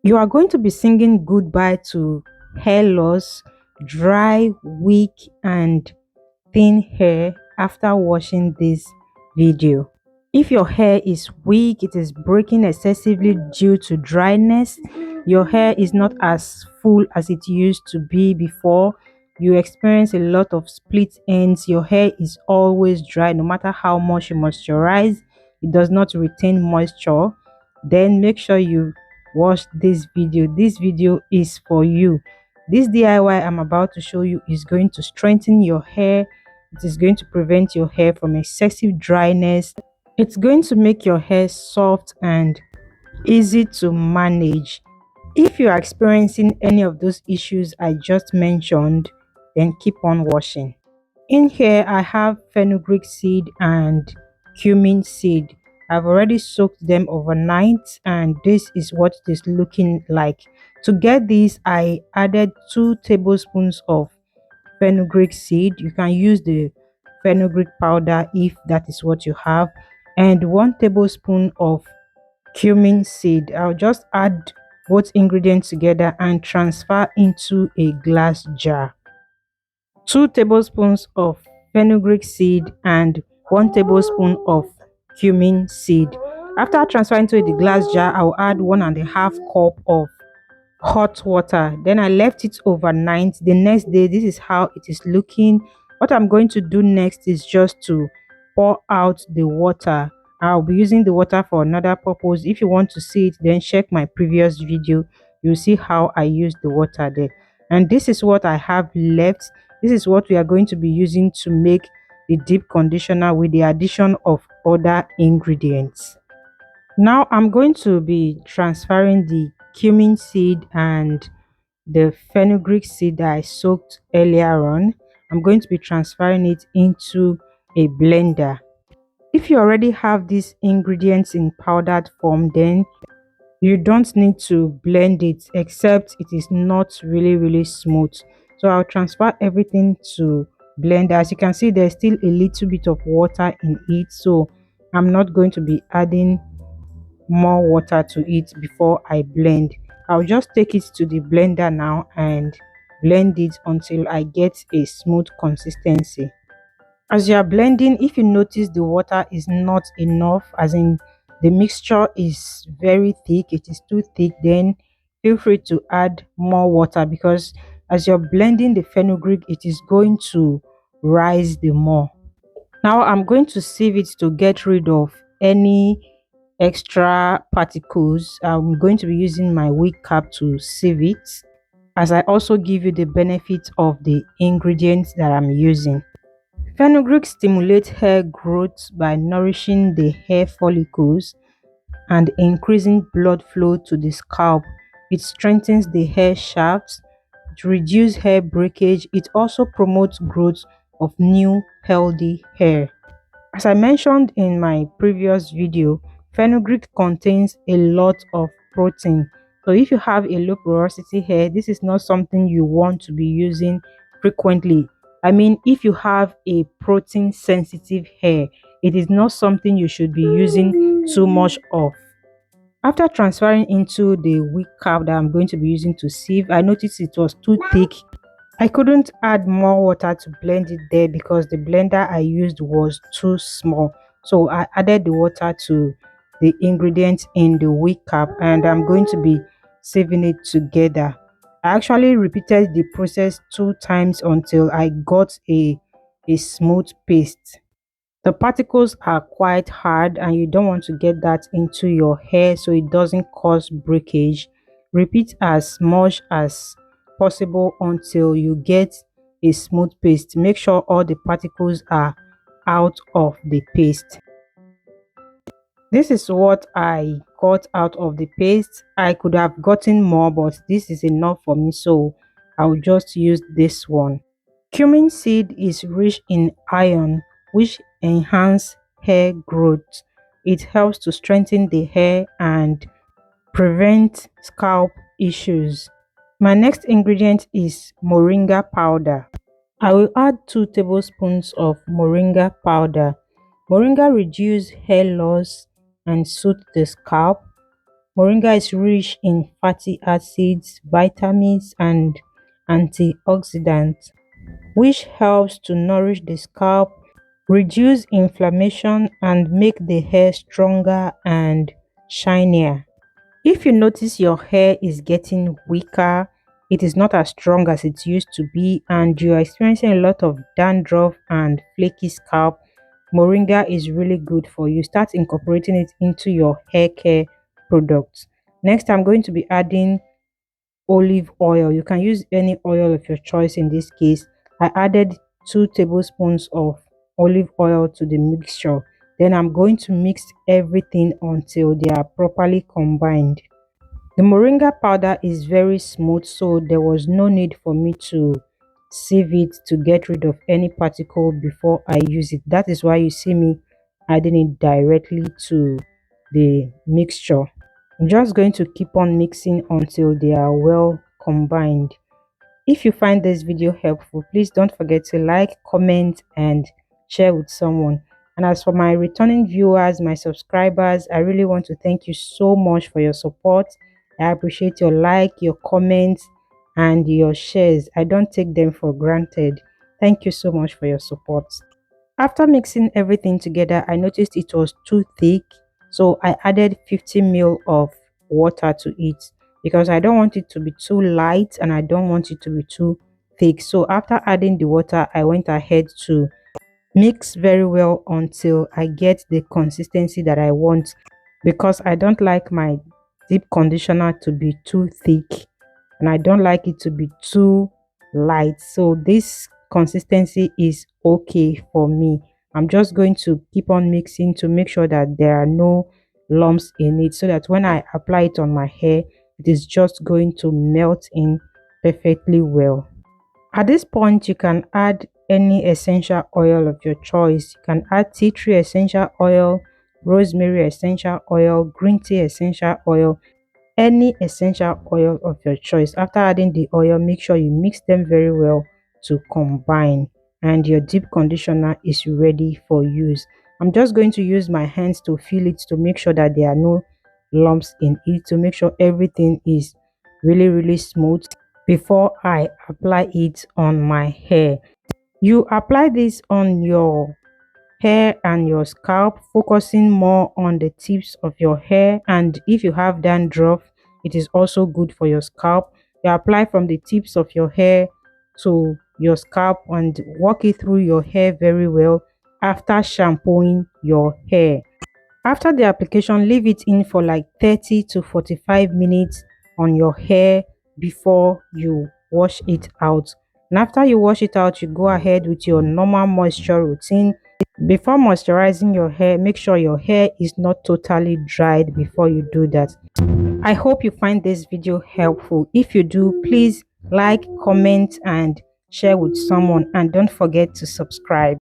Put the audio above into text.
You are going to be singing goodbye to hair loss, dry, weak, and thin hair after watching this video. If your hair is weak, it is breaking excessively due to dryness, your hair is not as full as it used to be before, you experience a lot of split ends, your hair is always dry no matter how much you moisturize, it does not retain moisture, then make sure you watch this video. This video is for you. This DIY I'm about to show you is going to strengthen your hair. It is going to prevent your hair from excessive dryness. It's going to make your hair soft and easy to manage. If you are experiencing any of those issues I just mentioned, then keep on watching. In here, I have fenugreek seed and cumin seed. I've already soaked them overnight, and this is what it is looking like. To get this, I added 2 tablespoons of fenugreek seed. You can use the fenugreek powder if that is what you have, and 1 tablespoon of cumin seed. I'll just add both ingredients together and transfer into a glass jar. 2 tablespoons of fenugreek seed and 1 tablespoon of cumin seed. After transferring to the glass jar, I'll add 1.5 cup of hot water. Then I left it overnight. The next day, this is how it is looking. What I'm going to do next is just to pour out the water. I'll be using the water for another purpose. If you want to see it, then check my previous video. You'll see how I use the water there. And this is what I have left. This is what we are going to be using to make the deep conditioner with the addition of other ingredients. Now I'm going to be transferring the cumin seed and the fenugreek seed that I soaked earlier on. I'm going to be transferring it into a blender. If you already have these ingredients in powdered form, then you don't need to blend it, except it is not really smooth. So I'll transfer everything to blender. As you can see, there's still a little bit of water in it, so I'm not going to be adding more water to it before I blend. I'll just take it to the blender now and blend it until I get a smooth consistency. As you are blending, if you notice the water is not enough, as in the mixture is very thick, it is too thick, then feel free to add more water, because as you're blending the fenugreek, it is going to rise the more. Now I'm going to sieve it to get rid of any extra particles. I'm going to be using my wig cap to sieve it, as I also give you the benefit of the ingredients that I'm using. Fenugreek stimulates hair growth by nourishing the hair follicles and increasing blood flow to the scalp. It strengthens the hair shafts, it reduces hair breakage, it also promotes growth of new healthy hair. As I mentioned in my previous video, fenugreek contains a lot of protein. So if you have a low porosity hair, this is not something you want to be using frequently. I mean, if you have a protein sensitive hair, it is not something you should be using too much of. After transferring into the wig cap that I'm going to be using to sieve, I noticed it was too thick. I couldn't add more water to blend it there because the blender I used was too small. So I added the water to the ingredients in the wig cap, and I'm going to be sieving it together. I actually repeated the process 2 times until I got a smooth paste. The particles are quite hard and you don't want to get that into your hair so it doesn't cause breakage. Repeat as much as possible until you get a smooth paste. Make sure all the particles are out of the paste. This is what I got out of the paste. I could have gotten more, but this is enough for me, so I'll just use this one. Cumin seed is rich in iron, which enhance hair growth. It helps to strengthen the hair and prevent scalp issues. My next ingredient is moringa powder. I will add 2 tablespoons of moringa powder. Moringa reduces hair loss and soothes the scalp. Moringa is rich in fatty acids, vitamins, and antioxidants, which helps to nourish the scalp, reduce inflammation, and make the hair stronger and shinier. If you notice your hair is getting weaker, it is not as strong as it used to be, and you are experiencing a lot of dandruff and flaky scalp, Moringa is really good for you. Start incorporating it into your hair care products. Next, I'm going to be adding olive oil. You can use any oil of your choice in this case. I added 2 tablespoons of olive oil to the mixture. Then I'm going to mix everything until they are properly combined. The moringa powder is very smooth, so there was no need for me to sieve it to get rid of any particle before I use it. That is why you see me adding it directly to the mixture. I'm just going to keep on mixing until they are well combined. If you find this video helpful, please don't forget to like, comment, and share with someone. And as for my returning viewers, my subscribers, I really want to thank you so much for your support. I appreciate your like, your comments, and your shares. I don't take them for granted. Thank you so much for your support. After mixing everything together, I noticed it was too thick, so I added 50 ml of water to it because I don't want it to be too light and I don't want it to be too thick. So after adding the water, I went ahead to mix very well until I get the consistency that I want, because I don't like my deep conditioner to be too thick and I don't like it to be too light. So this consistency is okay for me. I'm just going to keep on mixing to make sure that there are no lumps in it, so that when I apply it on my hair, it is just going to melt in perfectly well. At this point, you can add any essential oil of your choice. You can add tea tree essential oil, rosemary essential oil, green tea essential oil, any essential oil of your choice. After adding the oil, make sure you mix them very well to combine, and your deep conditioner is ready for use. I'm just going to use my hands to feel it to make sure that there are no lumps in it, to make sure everything is really smooth before I apply it on my hair. You apply this on your hair and your scalp, focusing more on the tips of your hair. And if you have dandruff, it is also good for your scalp. You apply from the tips of your hair to your scalp and walk it through your hair very well after shampooing your hair. After the application, leave it in for like 30 to 45 minutes on your hair before you wash it out. And after you wash it out, you go ahead with your normal moisture routine. Before moisturizing your hair, make sure your hair is not totally dried before you do that. I hope you find this video helpful. If you do, please like, comment, and share with someone, and don't forget to subscribe.